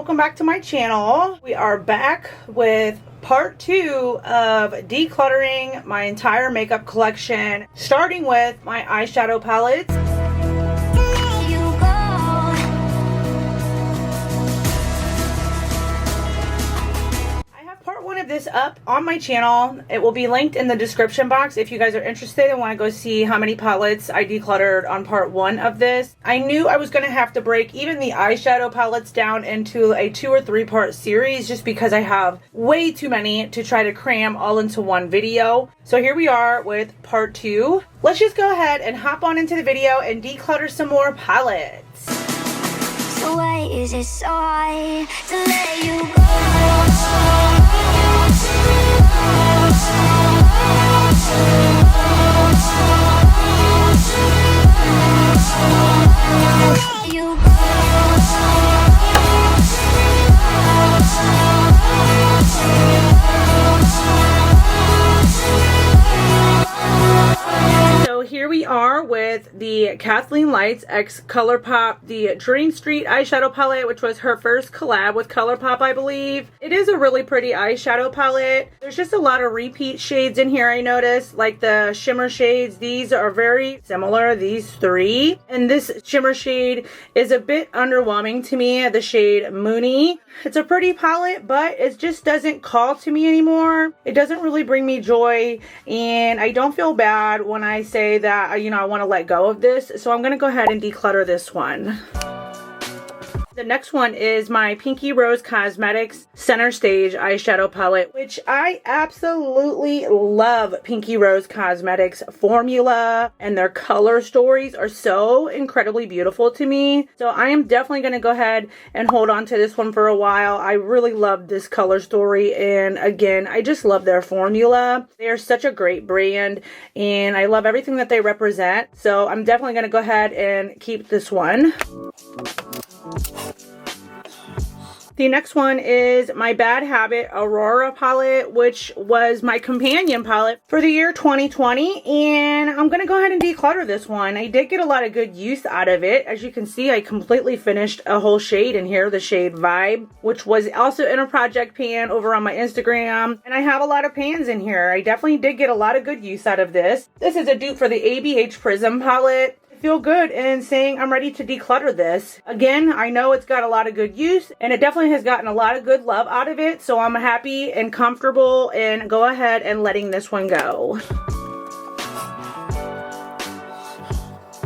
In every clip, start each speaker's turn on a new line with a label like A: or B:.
A: welcome back to my channel. We are back with part 2 of decluttering my entire makeup collection, starting with my eyeshadow palettes. This up on my channel. It will be linked in the description box if you guys are interested and want to go see how many palettes I decluttered on part 1 of this. I knew I was going to have to break even the eyeshadow palettes down into a 2 or 3 part series just because I have way too many to try to cram all into one video. So here we are with part 2. Let's just go ahead and hop on into the video and declutter some more palettes.
B: So why is it so hard to let you go?
A: So here we are with the Kathleen Lights X ColourPop, the Dream Street eyeshadow palette, which was her first collab with ColourPop, I believe. It is a really pretty eyeshadow palette. There's just a lot of repeat shades in here, I noticed, like the shimmer shades. These are very similar, these 3. And this shimmer shade is a bit underwhelming to me, the shade Moony. It's a pretty palette, but it just doesn't call to me anymore. It doesn't really bring me joy, and I don't feel bad when I say that, you know, I want to let go of this. So I'm going to go ahead and declutter this one. The next one is my Pinky Rose Cosmetics Center Stage eyeshadow palette, which I absolutely love. Pinky Rose Cosmetics formula and their color stories are so incredibly beautiful to me. So I am definitely going to go ahead and hold on to this one for a while. I really love this color story, and again, I just love their formula. They are such a great brand, and I love everything that they represent. So I'm definitely going to go ahead and keep this one. The next one is my Bad Habit Aurora palette, which was my companion palette for the year 2020, and I'm going to go ahead and declutter this one. I did get a lot of good use out of it. As you can see, I completely finished a whole shade in here, the shade Vibe, which was also in a project pan over on my Instagram, and I have a lot of pans in here. I definitely did get a lot of good use out of this. This is a dupe for the ABH Prism palette. Feel good in saying I'm ready to declutter this. Again, I know it's got a lot of good use, and it definitely has gotten a lot of good love out of it, so I'm happy and comfortable and go ahead and letting this one go.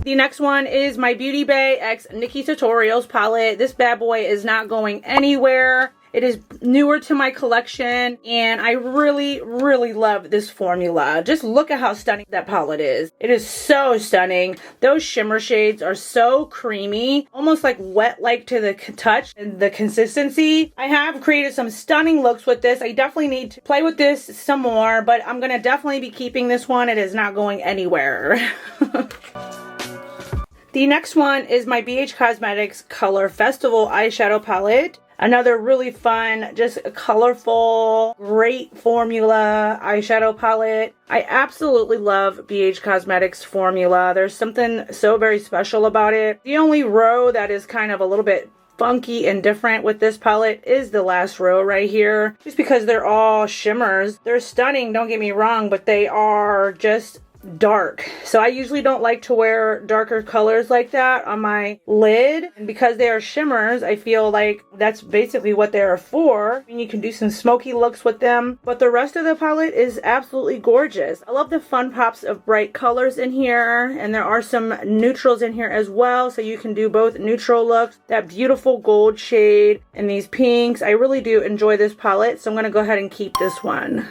A: The next one is my Beauty Bay X Nikki Tutorials palette. This bad boy is not going anywhere. It is newer to my collection, and I really, really love this formula. Just look at how stunning that palette is. It is so stunning. Those shimmer shades are so creamy, almost like wet-like to the touch and the consistency. I have created some stunning looks with this. I definitely need to play with this some more, but I'm going to definitely be keeping this one. It is not going anywhere. The next one is my BH Cosmetics Color Festival eyeshadow palette. Another really fun, just colorful, great formula eyeshadow palette. I absolutely love BH Cosmetics formula. There's something so very special about it. The only row that is kind of a little bit funky and different with this palette is the last row right here. Just because they're all shimmers. They're stunning, don't get me wrong, but they are just dark. So I usually don't like to wear darker colors like that on my lid, and because they are shimmers, I feel like that's basically what they are for. And you can do some smoky looks with them, but the rest of the palette is absolutely gorgeous. I love the fun pops of bright colors in here, and there are some neutrals in here as well, so you can do both neutral looks. That beautiful gold shade and these pinks. I really do enjoy this palette, so I'm going to go ahead and keep this one.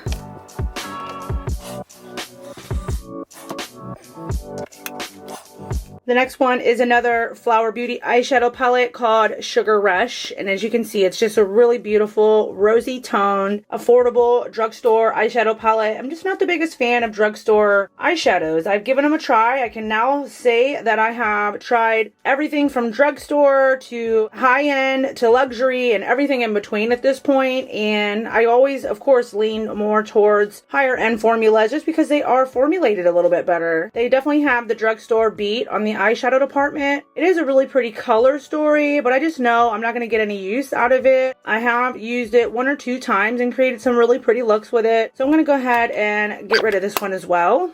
A: The next one is another Flower Beauty eyeshadow palette called Sugar Rush. And as you can see, it's just a really beautiful, rosy toned, affordable drugstore eyeshadow palette. I'm just not the biggest fan of drugstore eyeshadows. I've given them a try. I can now say that I have tried everything from drugstore to high-end to luxury and everything in between at this point. And I always, of course, lean more towards higher-end formulas just because they are formulated a little bit better. They definitely have the drugstore beat on the eyeshadow department. It is a really pretty color story, but I just know I'm not going to get any use out of it. I have used it 1 or 2 times and created some really pretty looks with it. So I'm going to go ahead and get rid of this one as well.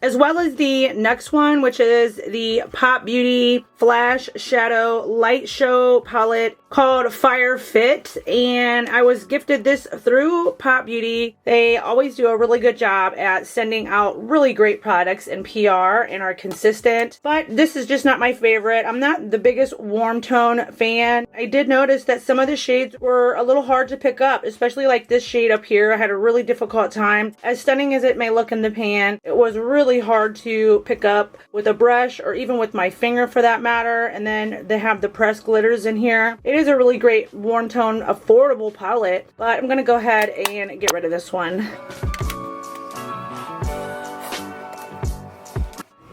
A: As well as the next one, which is the Pop Beauty Flash Shadow Light Show palette called Fire Fit, and I was gifted this through Pop Beauty. They always do a really good job at sending out really great products in PR and are consistent, but this is just not my favorite. I'm not the biggest warm tone fan. I did notice that some of the shades were a little hard to pick up, especially like this shade up here. I had a really difficult time. As stunning as it may look in the pan, it was really hard to pick up with a brush or even with my finger for that matter. And then they have the pressed glitters in here. It is a really great warm tone affordable palette, but I'm gonna go ahead and get rid of this one.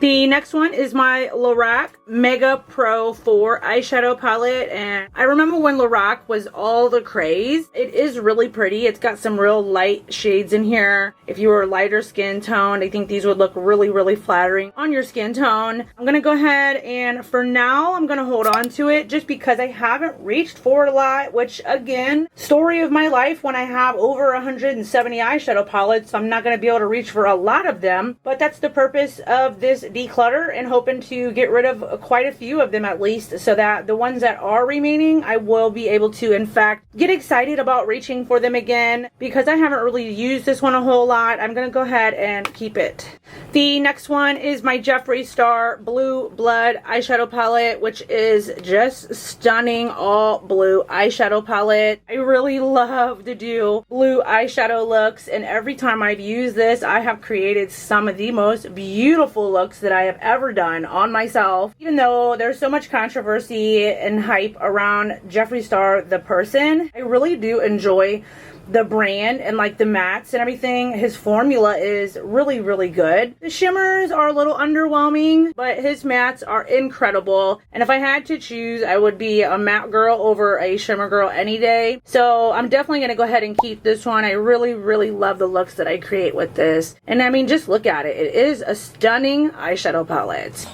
A: The next one is my Lorac Mega Pro 4 eyeshadow palette, and I remember when Lorac was all the craze. It is really pretty. It's got some real light shades in here. If you were lighter skin toned, I think these would look really flattering on your skin tone. I'm gonna go ahead and for now I'm gonna hold on to it just because I haven't reached for it a lot, which again, story of my life when I have over 170 eyeshadow palettes, I'm not gonna be able to reach for a lot of them, but that's the purpose of this declutter and hoping to get rid of quite a few of them at least, so that the ones that are remaining I will be able to in fact get excited about reaching for them again. Because I haven't really used this one a whole lot, I'm gonna go ahead and keep it. The next one is my Jeffree Star Blue Blood eyeshadow palette, which is just stunning all blue eyeshadow palette. I really love to do blue eyeshadow looks, and every time I've used this I have created some of the most beautiful looks that I have ever done on myself. Even though there's so much controversy and hype around Jeffree Star the person, I really do enjoy the brand and like the mattes and everything. His formula is really good. The shimmers are a little underwhelming, but his mattes are incredible. And if I had to choose, I would be a matte girl over a shimmer girl any day. So I'm definitely gonna go ahead and keep this one. I really love the looks that I create with this. And I mean, just look at it. It is a stunning eyeshadow palette.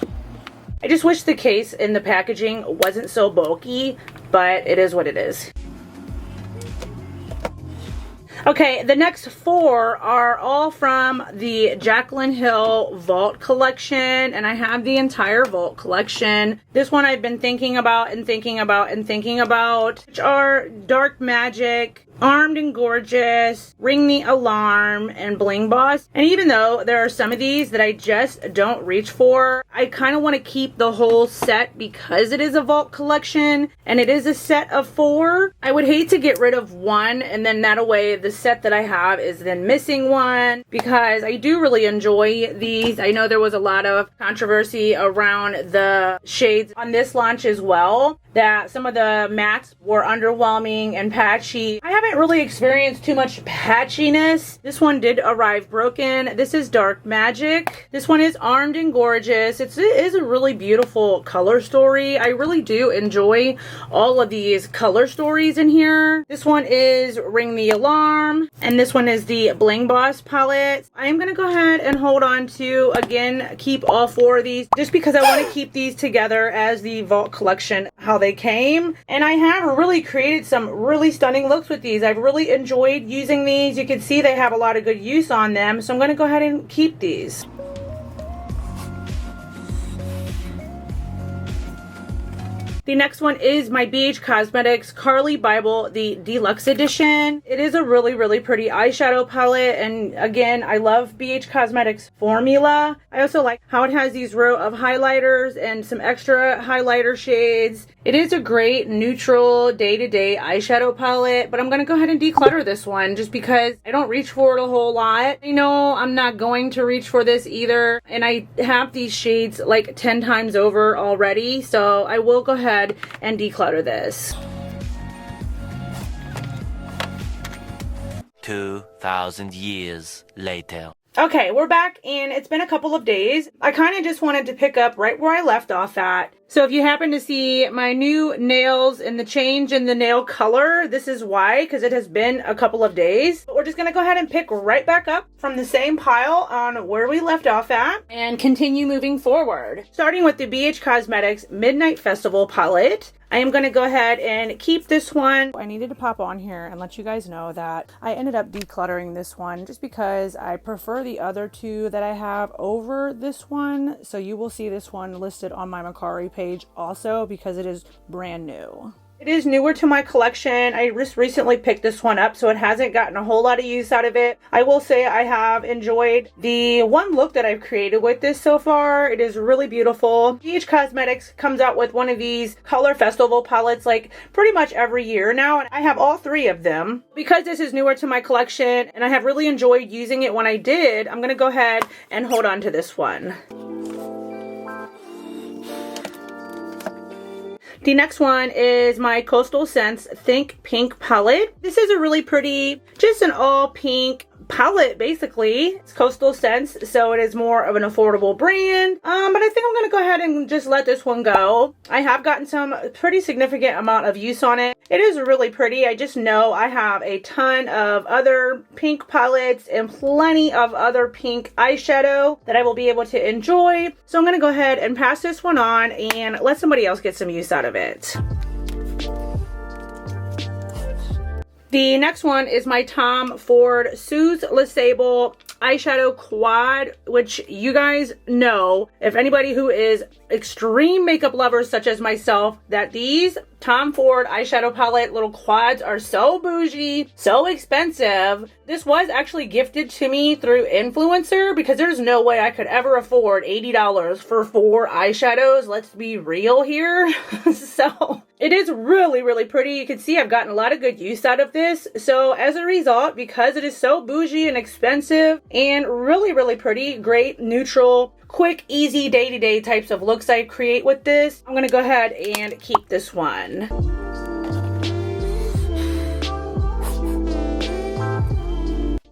A: I just wish the case and the packaging wasn't so bulky, but it is what it is. Okay, the next 4 are all from the Jaclyn Hill Vault collection, and I have the entire Vault collection. This one I've been thinking about, which are Dark Magic, Armed and Gorgeous, Ring the Alarm, and Bling Boss. And even though there are some of these that I just don't reach for, I kind of want to keep the whole set because it is a Vault collection and it is a set of 4. I would hate to get rid of one and then that way the set that I have is then missing one, because I do really enjoy these. I know there was a lot of controversy around the shades on this launch as well, that some of the mattes were underwhelming and patchy. I haven't really experienced too much patchiness. This one did arrive broken. This is Dark Magic. This one is Armed and Gorgeous. It is a really beautiful color story. I really do enjoy all of these color stories in here. This one is Ring the Alarm, and this one is the Bling Boss palette. I am gonna go ahead and hold on to, again, keep all 4 of these just because I want to keep these together as the Vault collection, how they came. And I have really created some really stunning looks with these. I've really enjoyed using these. You can see they have a lot of good use on them, so I'm going to go ahead and keep these. The next one is my BH Cosmetics Carly Bible, the Deluxe Edition. It is a really pretty eyeshadow palette, and again, I love BH Cosmetics formula. I also like how it has these row of highlighters and some extra highlighter shades. It is a great neutral day-to-day eyeshadow palette, but I'm going to go ahead and declutter this one just because I don't reach for it a whole lot. I know I'm not going to reach for this either, and I have these shades like 10 times over already, so I will go ahead and declutter this.
C: 2,000 years later.
A: Okay, we're back and it's been a couple of days. I kind of just wanted to pick up right where I left off at. So if you happen to see my new nails and the change in the nail color, this is why, because it has been a couple of days. But we're just going to go ahead and pick right back up from the same pile on where we left off at and continue moving forward. Starting with the BH Cosmetics Midnight Festival palette. I am going to go ahead and keep this one. I needed to pop on here and let you guys know that I ended up decluttering this one just because I prefer the other two that I have over this one. So you will see this one listed on my Mercari page also because it is brand new. It is newer to my collection. I just recently picked this one up, so it hasn't gotten a whole lot of use out of it. I will say I have enjoyed the one look that I've created with this so far. It is really beautiful. BH Cosmetics comes out with one of these color festival palettes like pretty much every year now, and I have all three of them. Because this is newer to my collection and I have really enjoyed using it when I did, I'm going to go ahead and hold on to this one. The next one is my Coastal Scents Think Pink palette. This is a really pretty, just an all pink palette basically. It's Coastal Scents, so it is more of an affordable brand. But I think I'm going to go ahead and just let this one go. I have gotten some pretty significant amount of use on it. It is really pretty. I just know I have a ton of other pink palettes and plenty of other pink eyeshadow that I will be able to enjoy. So I'm going to go ahead and pass this one on and let somebody else get some use out of it. The next one is my Tom Ford Suze LeSable eyeshadow quad, which you guys know, if anybody who is extreme makeup lovers such as myself, that these Tom Ford eyeshadow palette little quads are so bougie, so expensive. This was actually gifted to me through influencer because there's no way I could ever afford $80 for 4 eyeshadows. Let's be real here. So it is really, really pretty. You can see I've gotten a lot of good use out of this. So as a result, because it is so bougie and expensive and really, really pretty, great, neutral, quick, easy day-to-day types of looks I create with this, I'm going to go ahead and keep this one.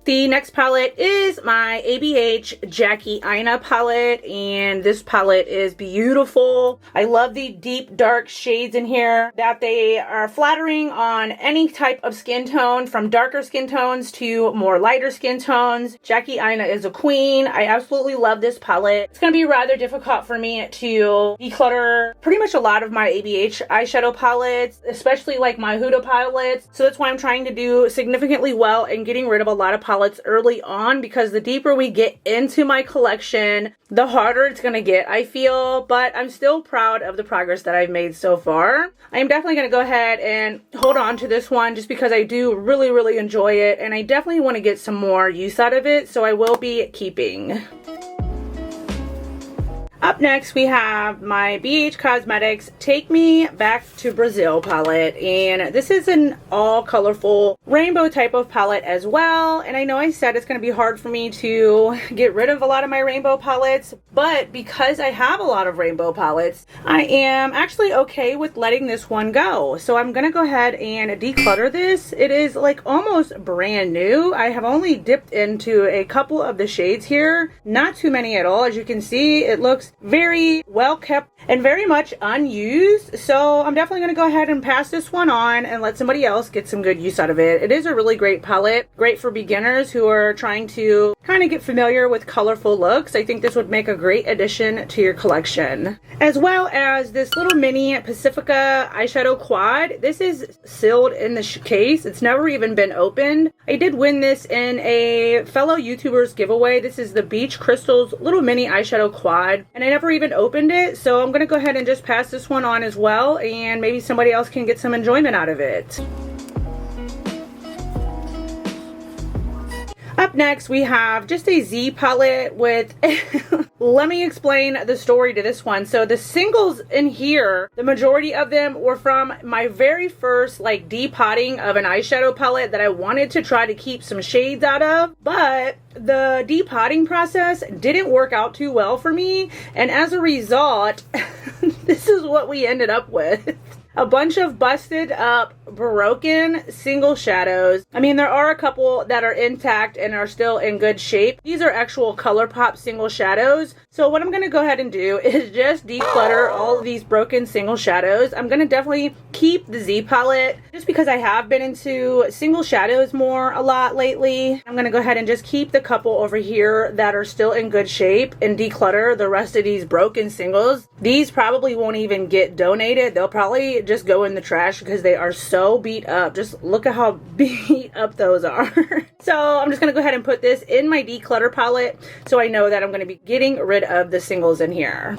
A: The next palette is my ABH Jackie Aina palette, and this palette is beautiful. I love the deep dark shades in here, that they are flattering on any type of skin tone, from darker skin tones to more lighter skin tones. Jackie Aina is a queen. I absolutely love this palette. It's going to be rather difficult for me to declutter pretty much a lot of my ABH eyeshadow palettes, especially like my Huda palettes. So that's why I'm trying to do significantly well in getting rid of a lot of palettes early on, because the deeper we get into my collection, the harder it's going to get, I feel. But I'm still proud of the progress that I've made so far. I am definitely going to go ahead and hold on to this one just because I do really, really enjoy it, and I definitely want to get some more use out of it, so I will be keeping. Up next, we have my BH Cosmetics Take Me Back to Brazil palette, and this is an all colorful rainbow type of palette as well. And I know I said it's going to be hard for me to get rid of a lot of my rainbow palettes, but because I have a lot of rainbow palettes, I am actually okay with letting this one go. So I'm going to go ahead and declutter this. It is like almost brand new. I have only dipped into a couple of the shades here, not too many at all. As you can see, it looks very well kept and very much unused. So I'm definitely going to go ahead and pass this one on and let somebody else get some good use out of it. It is a really great palette, great for beginners who are trying to kind of get familiar with colorful looks. I think this would make a great addition to your collection. As well as this little mini Pacifica eyeshadow quad. This is sealed in the case. It's never even been opened. I did win this in a fellow YouTuber's giveaway. This is the Beach Crystals little mini eyeshadow quad, and I never even opened it. So I'm going to go ahead and just pass this one on as well, and maybe somebody else can get some enjoyment out of it. Up next, we have just a Z palette with, let me explain the story to this one. So the singles in here, the majority of them were from my very first like depotting of an eyeshadow palette that I wanted to try to keep some shades out of, but the depotting process didn't work out too well for me, and as a result, this is what we ended up with. a bunch of busted up, broken single shadows. I mean, there are a couple that are intact and are still in good shape. These are actual ColourPop single shadows. So what I'm going to go ahead and do is just declutter all of these broken single shadows. I'm going to definitely keep the Z palette just because I have been into single shadows a lot lately. I'm going to go ahead and just keep the couple over here that are still in good shape and declutter the rest of these broken singles. These probably won't even get donated. They'll probably just go in the trash because they are so beat up. Just look at how beat up those are. So I'm just going to go ahead and put this in my declutter palette so I know that I'm going to be getting rid of the singles in here.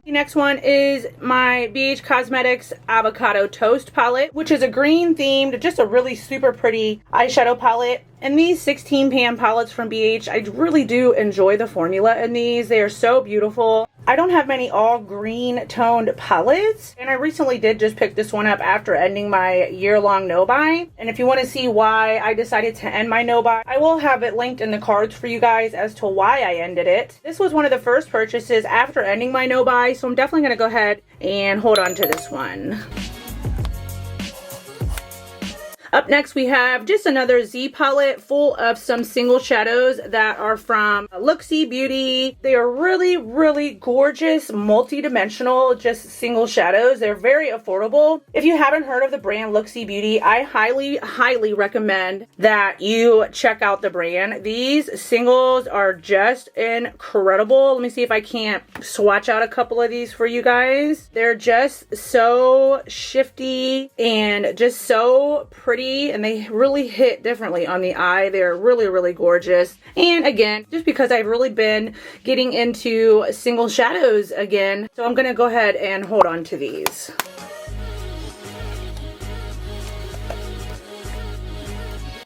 A: The next one is my BH Cosmetics Avocado Toast palette, which is a green themed, just a really super pretty eyeshadow palette. And these 16 pan palettes from BH, I really do enjoy the formula in these. They are so beautiful. I don't have many all green toned palettes, and I recently did just pick this one up after ending my year-long no-buy. And if you want to see why I decided to end my no-buy, I will have it linked in the cards for you guys as to why I ended it. This was one of the first purchases after ending my no-buy, so I'm definitely going to go ahead and hold on to this one. Up next, we have just another Z palette full of some single shadows that are from Looksy Beauty. They are really, really gorgeous, multi-dimensional, just single shadows. They're very affordable. If you haven't heard of the brand Looksy Beauty, I highly, highly recommend that you check out the brand. These singles are just incredible. Let me see if I can't swatch out a couple of these for you guys. They're just so shifty and just so pretty, and they really hit differently on the eye. They're really, really gorgeous. And again, just because I've really been getting into single shadows again, so I'm going to go ahead and hold on to these.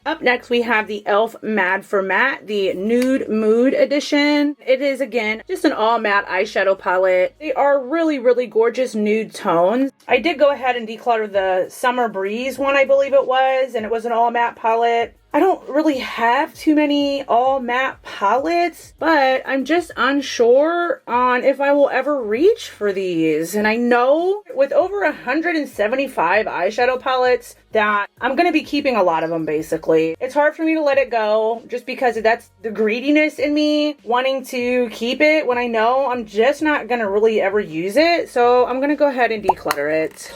A: Up next, we have the e.l.f. Mad for Matte, the Nude Mood Edition. It is, again, just an all matte eyeshadow palette. They are really, really gorgeous nude tones. I did go ahead and declutter the Summer Breeze one, I believe it was, and it was an all matte palette. I don't really have too many all matte palettes, but I'm just unsure on if I will ever reach for these. And I know with over 175 eyeshadow palettes that I'm going to be keeping a lot of them, basically. It's hard for me to let it go just because that's the greediness in me wanting to keep it when I know I'm just not going to really ever use it. So I'm going to go ahead and declutter it.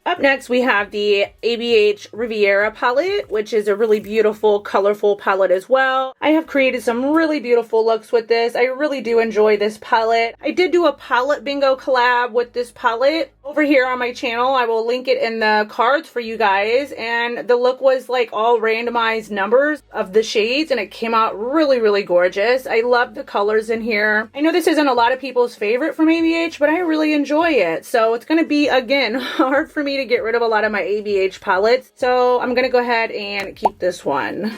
A: Up next, we have the ABH Riviera palette, which is a really beautiful, colorful palette as well. I have created some really beautiful looks with this. I really do enjoy this palette. I did do a palette bingo collab with this palette over here on my channel. I will link it in the cards for you guys. And the look was like all randomized numbers of the shades, and it came out really, really gorgeous. I love the colors in here. I know this isn't a lot of people's favorite from ABH, but I really enjoy it. So it's going to be, again, hard for me to get rid of a lot of my ABH palettes. So I'm going to go ahead and keep this one.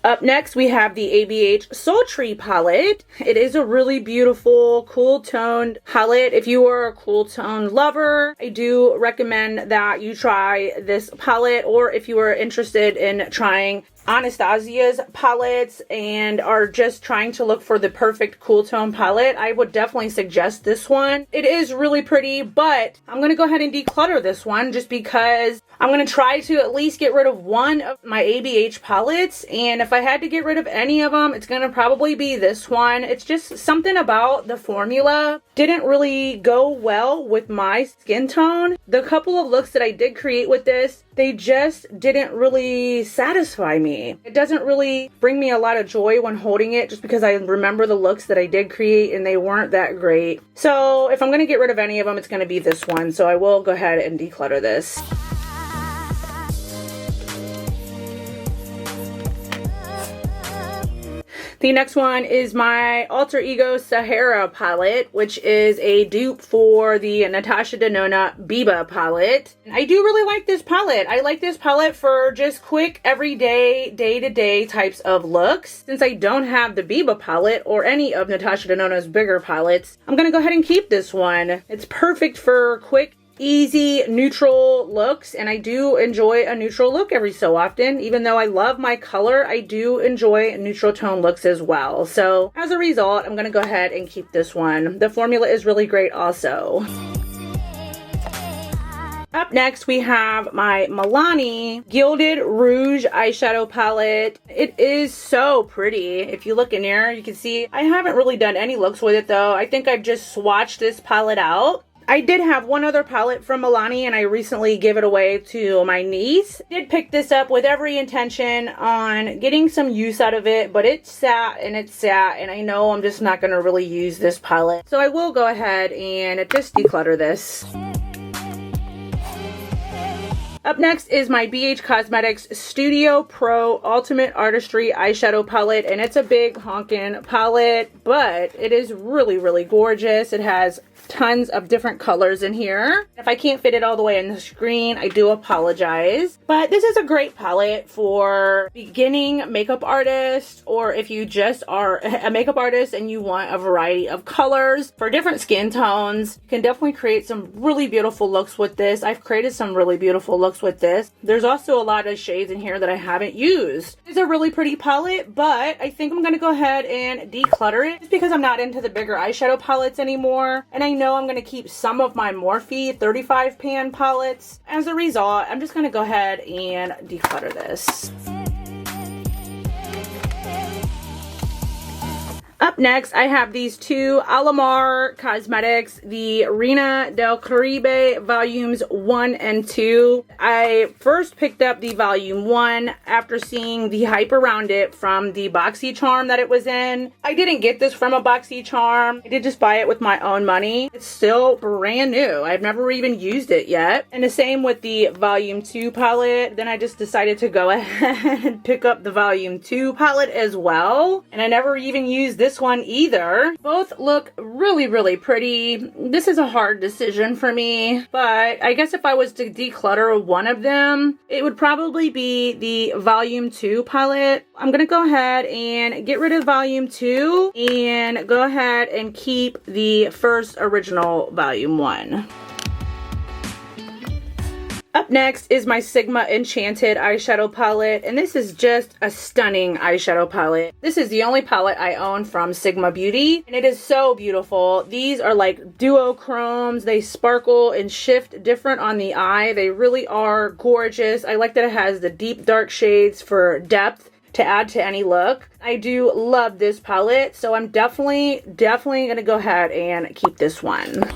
A: Up next, we have the ABH Sultry palette. It is a really beautiful, cool toned palette. If you are a cool toned lover, I do recommend that you try this palette, or if you are interested in trying Anastasia's palettes and are just trying to look for the perfect cool tone palette, I would definitely suggest this one. It is really pretty, but I'm going to go ahead and declutter this one just because I'm going to try to at least get rid of one of my ABH palettes, and if I had to get rid of any of them, it's going to probably be this one. It's just something about the formula didn't really go well with my skin tone. The couple of looks that I did create with this, they just didn't really satisfy me. It doesn't really bring me a lot of joy when holding it just because I remember the looks that I did create and they weren't that great. So if I'm going to get rid of any of them, it's going to be this one. So I will go ahead and declutter this. The next one is my Alter Ego Sahara palette, which is a dupe for the Natasha Denona Biba palette. I do really like this palette. I like this palette for just quick, everyday, day-to-day types of looks. Since I don't have the Biba palette or any of Natasha Denona's bigger palettes, I'm going to go ahead and keep this one. It's perfect for quick, easy neutral looks, and I do enjoy a neutral look every so often. Even though I love my color, I do enjoy neutral tone looks as well. So as a result, I'm going to go ahead and keep this one. The formula is really great also. Up next, we have my Milani Gilded Rouge eyeshadow palette. It is so pretty. If you look in there, you can see I haven't really done any looks with it though. I think I've just swatched this palette out. I did have one other palette from Milani, and I recently gave it away to my niece. I did pick this up with every intention on getting some use out of it, but it sat, and I know I'm just not going to really use this palette. So I will go ahead and just declutter this. Up next is my BH Cosmetics Studio Pro Ultimate Artistry Eyeshadow Palette, and it's a big honkin' palette, but it is really, really gorgeous. It has tons of different colors in here. If I can't fit it all the way on the screen, I do apologize. But this is a great palette for beginning makeup artists, or if you just are a makeup artist and you want a variety of colors for different skin tones. You can definitely create some really beautiful looks with this. I've created some really beautiful looks with this. There's also a lot of shades in here that I haven't used. It's a really pretty palette, but I think I'm going to go ahead and declutter it just because I'm not into the bigger eyeshadow palettes anymore. And I know I'm going to keep some of my Morphe 35 pan palettes. As a result, I'm just going to go ahead and declutter this. Up next, I have these two Alamar Cosmetics, the Reina del Caribe Volumes 1 and 2. I first picked up the Volume 1 after seeing the hype around it from the BoxyCharm that it was in. I didn't get this from a BoxyCharm. I did just buy it with my own money. It's still brand new. I've never even used it yet. And the same with the Volume 2 palette. Then I just decided to go ahead and pick up the Volume 2 palette as well. And I never even used this one either. Both look really, really pretty. This is a hard decision for me, but I guess if I was to declutter one of them, it would probably be the Volume 2 palette. I'm gonna go ahead and get rid of Volume 2 and go ahead and keep the first original Volume 1. Up next is my Sigma Enchanted eyeshadow palette, and this is just a stunning eyeshadow palette. This is the only palette I own from Sigma Beauty, and it is so beautiful. These are like duochromes. They sparkle and shift different on the eye. They really are gorgeous. I like that it has the deep dark shades for depth to add to any look. I do love this palette, so I'm definitely gonna go ahead and keep this one.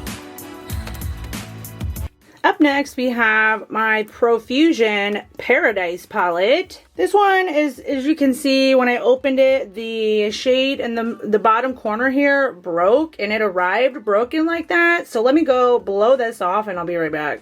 A: Up next, we have my Profusion Paradise palette. This one is, as you can see, when I opened it, the shade in the bottom corner here broke, and it arrived broken like that. So let me go blow this off and I'll be right back.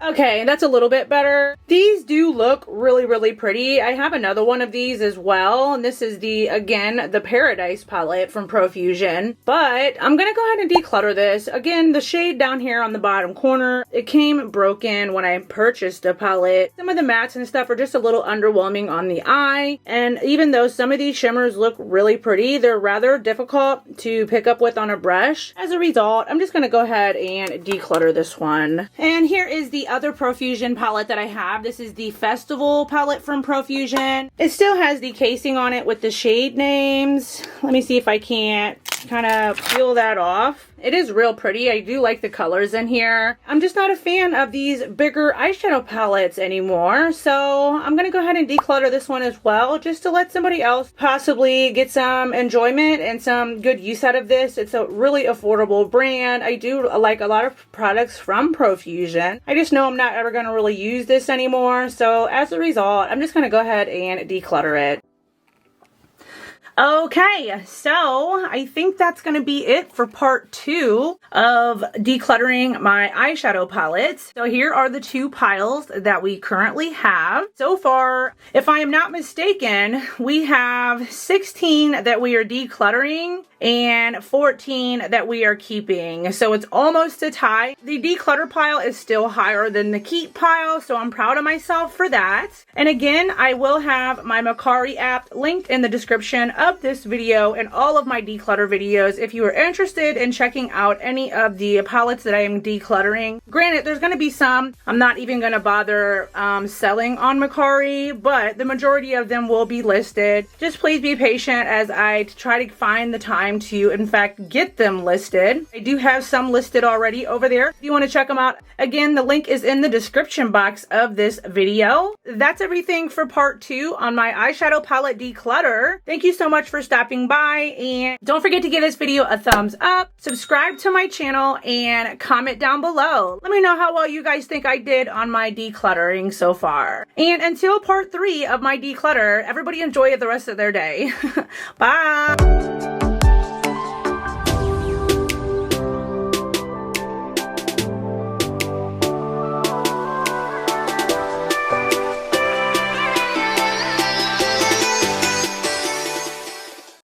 A: Okay, that's a little bit better. These do look really, really pretty. I have another one of these as well, and this is again, the Paradise palette from Profusion. But I'm gonna go ahead and declutter this. Again, the shade down here on the bottom corner, it came broken when I purchased the palette. Some of the mattes and stuff are just a little underwhelming on the eye, and even though some of these shimmers look really pretty, they're rather difficult to pick up with on a brush. As a result, I'm just gonna go ahead and declutter this one. And here is the other Profusion palette that I have. This is the Festival palette from Profusion. It still has the casing on it with the shade names. Let me see if I can't kind of peel that off. It is real pretty. I do like the colors in here. I'm just not a fan of these bigger eyeshadow palettes anymore, so I'm gonna go ahead and declutter this one as well, just to let somebody else possibly get some enjoyment and some good use out of this. It's a really affordable brand. I do like a lot of products from Profusion. I just know I'm not ever gonna really use this anymore, so as a result, I'm just gonna go ahead and declutter it. Okay, so I think that's going to be it for part 2 of decluttering my eyeshadow palettes. So here are the 2 piles that we currently have. So far, if I am not mistaken, we have 16 that we are decluttering and 14 that we are keeping. So it's almost a tie. The declutter pile is still higher than the keep pile, so I'm proud of myself for that. And again, I will have my Mercari app linked in the description of this video and all of my declutter videos if you are interested in checking out any of the palettes that I am decluttering. Granted, there's going to be some I'm not even going to bother selling on Mercari, but the majority of them will be listed. Just please be patient as I try to find the time to, in fact, get them listed. I do have some listed already over there if you want to check them out. Again, the link is in the description box of this video. That's everything for part 2 on my eyeshadow palette declutter. Thank you so much for stopping by, and don't forget to give this video a thumbs up, subscribe to my channel, and comment down below. Let me know how well you guys think I did on my decluttering so far. And until part 3 of my declutter, everybody enjoy the rest of their day. Bye!